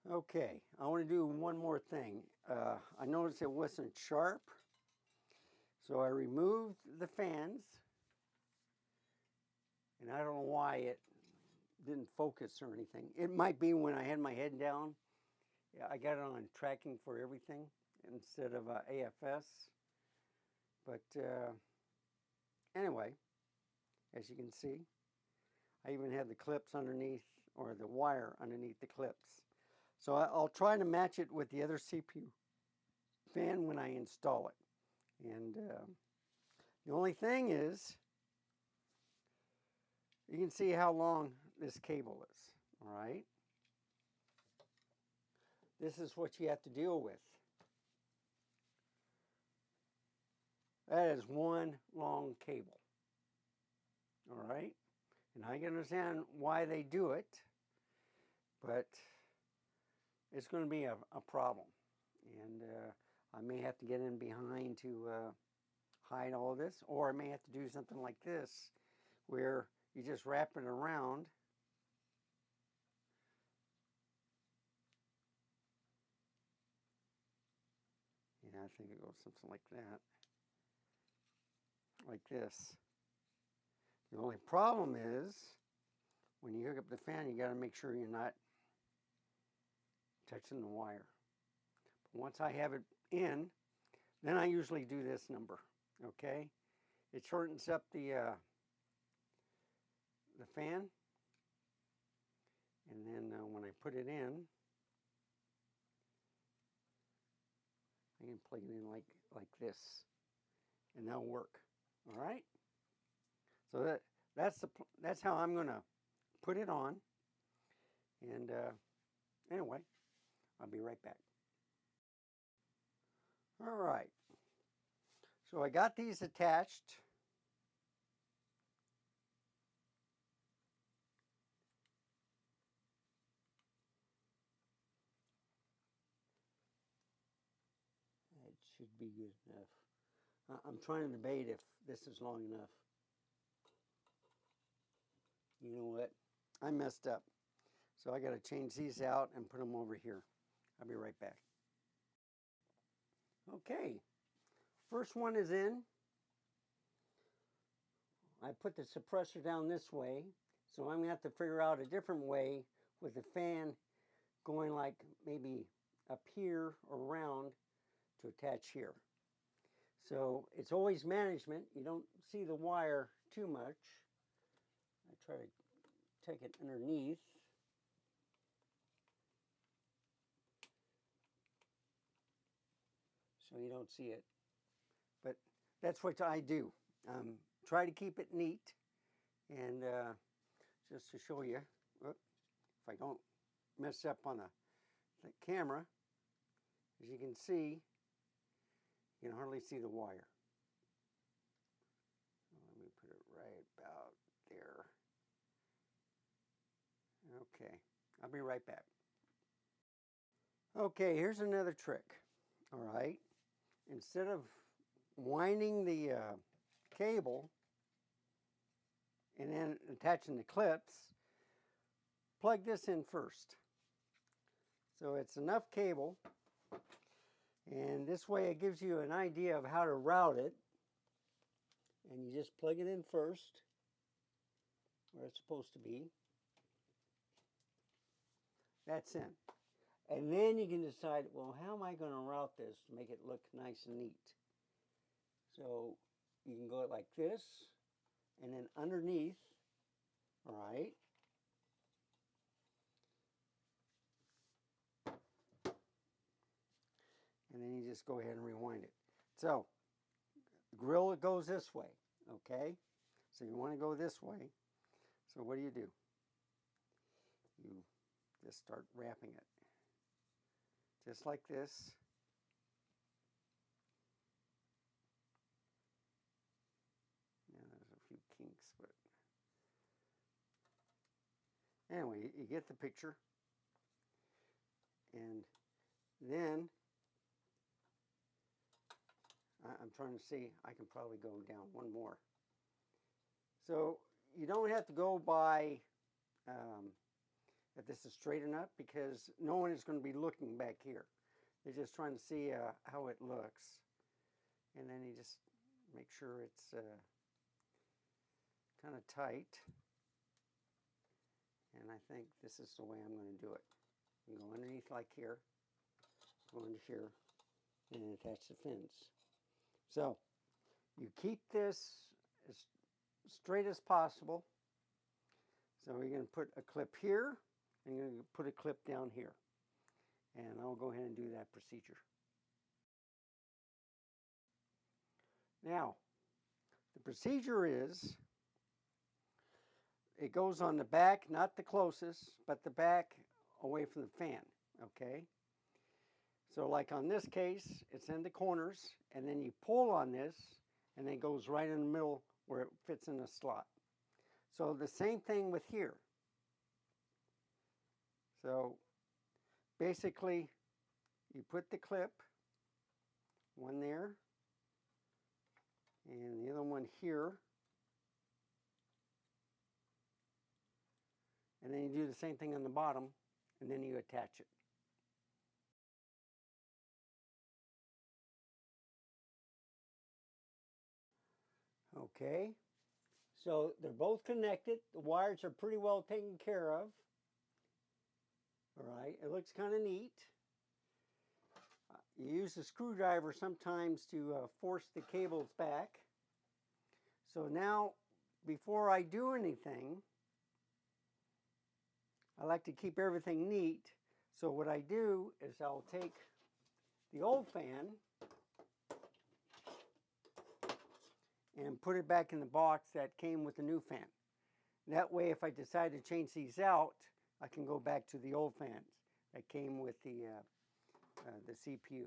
Okay, I want to do one more thing. I noticed it wasn't sharp, so I removed the fans, and I don't know why it didn't focus or anything. It might be when I had my head down. Yeah, I got it on tracking for everything instead of AFS. But anyway, as you can see, I even had the clips underneath, or the wire underneath the clips. So I'll try to match it with the other CPU fan when I install it. And the only thing is, you can see how long this cable is, all right? This is what you have to deal with. That is one long cable, all right? And I can understand why they do it, but it's going to be a problem. And I may have to get in behind to hide all of this, or I may have to do something like this, where you just wrap it around. Yeah, I think it goes something like that. Like this. The only problem is, when you hook up the fan, you got to make sure you're not touching the wire. But once I have it in, then I usually do this number, okay? It shortens up the fan, and then when I put it in, I can plug it in like this, and that'll work. All right. So that's how I'm going to put it on. And anyway, I'll be right back. All right. So I got these attached. It should be good enough. I'm trying to debate if this is long enough. You know what? I messed up. So I got to change these out and put them over here. I'll be right back. Okay. First one is in. I put the suppressor down this way. So I'm going to have to figure out a different way with the fan going like maybe up here or around to attach here. So it's always management. You don't see the wire too much. I try to take it underneath. So you don't see it. But that's what I do. Try to keep it neat. And just to show you, if I don't mess up on the camera, as you can see, you can hardly see the wire. Let me put it right about there. Okay, I'll be right back. Okay, here's another trick. All right, instead of winding the cable and then attaching the clips, plug this in first. So it's enough cable, and this way it gives you an idea of how to route it. And you just plug it in first, where it's supposed to be. That's in. And then you can decide, well, how am I going to route this to make it look nice and neat? So you can go like this, and then underneath, all right? And then you just go ahead and rewind it. So the grill goes this way, okay? So you want to go this way. So what do? You just start wrapping it. Just like this. Yeah, there's a few kinks, but anyway, you get the picture. And then I'm trying to see, I can probably go down one more. So you don't have to go by if this is straight enough, because no one is going to be looking back here. They're just trying to see how it looks. And then you just make sure it's kind of tight. And I think this is the way I'm going to do it. You go underneath like here, go into here, and then attach the fins. So you keep this as straight as possible. So you're going to put a clip here, and you're going to put a clip down here. And I'll go ahead and do that procedure. Now, the procedure is, it goes on the back, not the closest, but the back away from the fan, okay? So like on this case, it's in the corners, and then you pull on this, and it goes right in the middle where it fits in the slot. So the same thing with here. So basically, you put the clip, one there, and the other one here. And then you do the same thing on the bottom, and then you attach it. Okay, so they're both connected. The wires are pretty well taken care of. All right, it looks kind of neat. You use a screwdriver sometimes to force the cables back. So now, before I do anything, I like to keep everything neat. So what I do is I'll take the old fan and put it back in the box that came with the new fan. That way, if I decide to change these out, I can go back to the old fans that came with the CPU.